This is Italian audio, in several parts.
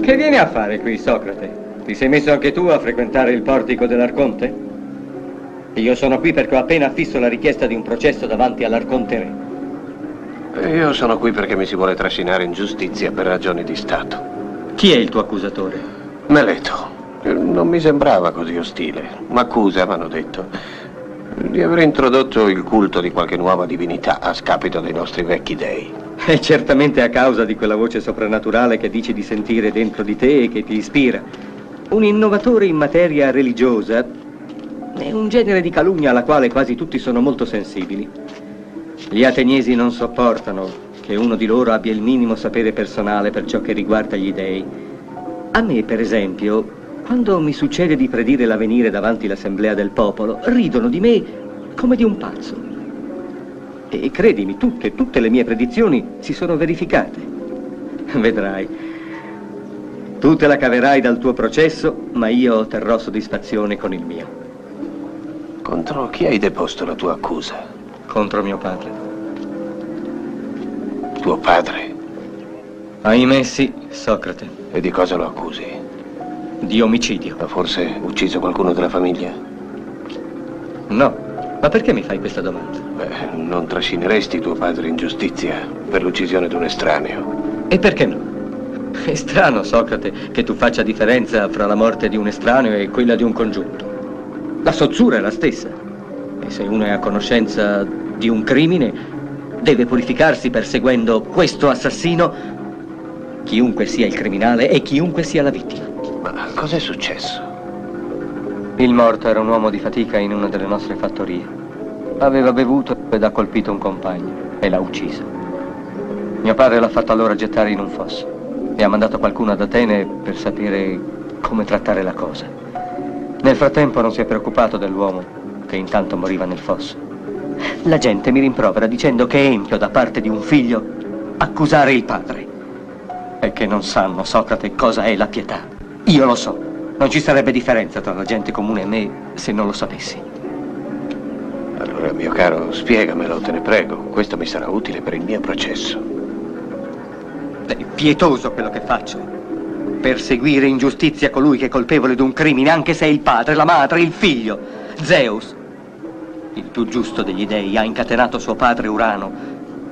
Che vieni a fare qui, Socrate? Ti sei messo anche tu a frequentare il portico dell'Arconte? Io sono qui perché ho appena affisso la richiesta di un processo davanti all'Arconte Re. Io sono qui perché mi si vuole trascinare in giustizia per ragioni di Stato. Chi è il tuo accusatore? Meleto. Non mi sembrava così ostile. M'accusa, m'hanno detto, di aver introdotto il culto di qualche nuova divinità a scapito dei nostri vecchi dei. È certamente a causa di quella voce soprannaturale che dici di sentire dentro di te e che ti ispira. Un innovatore in materia religiosa è un genere di calunnia alla quale quasi tutti sono molto sensibili. Gli ateniesi non sopportano che uno di loro abbia il minimo sapere personale per ciò che riguarda gli dei. A me, per esempio, quando mi succede di predire l'avvenire davanti all'assemblea del popolo, ridono di me come di un pazzo. E credimi, tutte le mie predizioni si sono verificate. Vedrai. Tu te la caverai dal tuo processo, ma io otterrò soddisfazione con il mio. Contro chi hai deposto la tua accusa? Contro mio padre. Tuo padre? Ahimè sì, Socrate. E di cosa lo accusi? Di omicidio. Ha forse ucciso qualcuno della famiglia? No. Ma perché mi fai questa domanda? Beh, non trascineresti tuo padre in giustizia per l'uccisione di un estraneo. E perché no? È strano, Socrate, che tu faccia differenza fra la morte di un estraneo e quella di un congiunto. La sozzura è la stessa. E se uno è a conoscenza di un crimine, deve purificarsi perseguendo questo assassino, chiunque sia il criminale e chiunque sia la vittima. Ma cos'è successo? Il morto era un uomo di fatica in una delle nostre fattorie. Aveva bevuto ed ha colpito un compagno e l'ha ucciso. Mio padre l'ha fatto allora gettare in un fosso e ha mandato qualcuno ad Atene per sapere come trattare la cosa. Nel frattempo non si è preoccupato dell'uomo che intanto moriva nel fosso. La gente mi rimprovera dicendo che è empio da parte di un figlio accusare il padre. E che non sanno, Socrate, cosa è la pietà. Io lo so. Non ci sarebbe differenza tra la gente comune e me se non lo sapessi. Allora, mio caro, spiegamelo, te ne prego. Questo mi sarà utile per il mio processo. È pietoso quello che faccio. Perseguire in giustizia colui che è colpevole di un crimine, anche se è il padre, la madre, il figlio. Zeus, il più giusto degli dei, ha incatenato suo padre Urano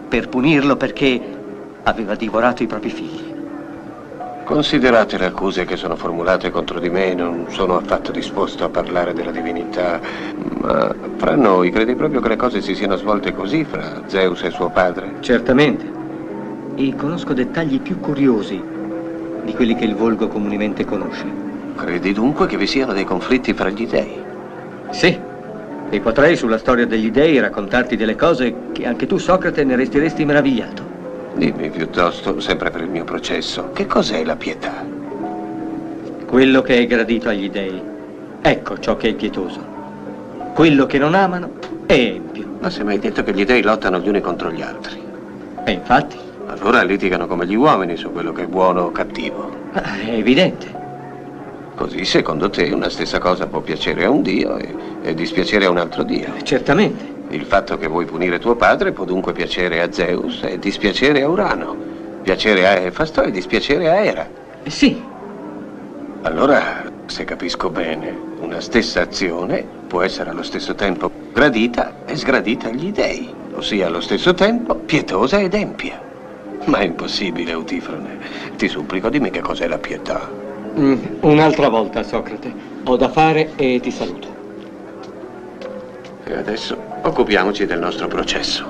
per punirlo perché aveva divorato i propri figli. Considerate le accuse che sono formulate contro di me, non sono affatto disposto a parlare della divinità, ma fra noi credi proprio che le cose si siano svolte così fra Zeus e suo padre? Certamente. E conosco dettagli più curiosi di quelli che il volgo comunemente conosce. Credi dunque che vi siano dei conflitti fra gli dei? Sì. E potrei sulla storia degli dei raccontarti delle cose che anche tu, Socrate, ne resteresti meravigliato. Dimmi piuttosto, sempre per il mio processo, che cos'è la pietà? Quello che è gradito agli dei. Ecco ciò che è pietoso. Quello che non amano è empio. Ma se mi hai detto che gli dei lottano gli uni contro gli altri? E infatti? Allora litigano come gli uomini su quello che è buono o cattivo. È evidente. Così, secondo te, una stessa cosa può piacere a un dio e dispiacere a un altro dio? Certamente. Il fatto che vuoi punire tuo padre può dunque piacere a Zeus e dispiacere a Urano, piacere a Efasto e dispiacere a Era. Sì. Allora, se capisco bene, una stessa azione può essere allo stesso tempo gradita e sgradita agli dei, ossia allo stesso tempo pietosa ed empia. Ma è impossibile, Eutifrone. Ti supplico, dimmi che cos'è la pietà. Un'altra volta, Socrate. Ho da fare e ti saluto. E adesso occupiamoci del nostro processo.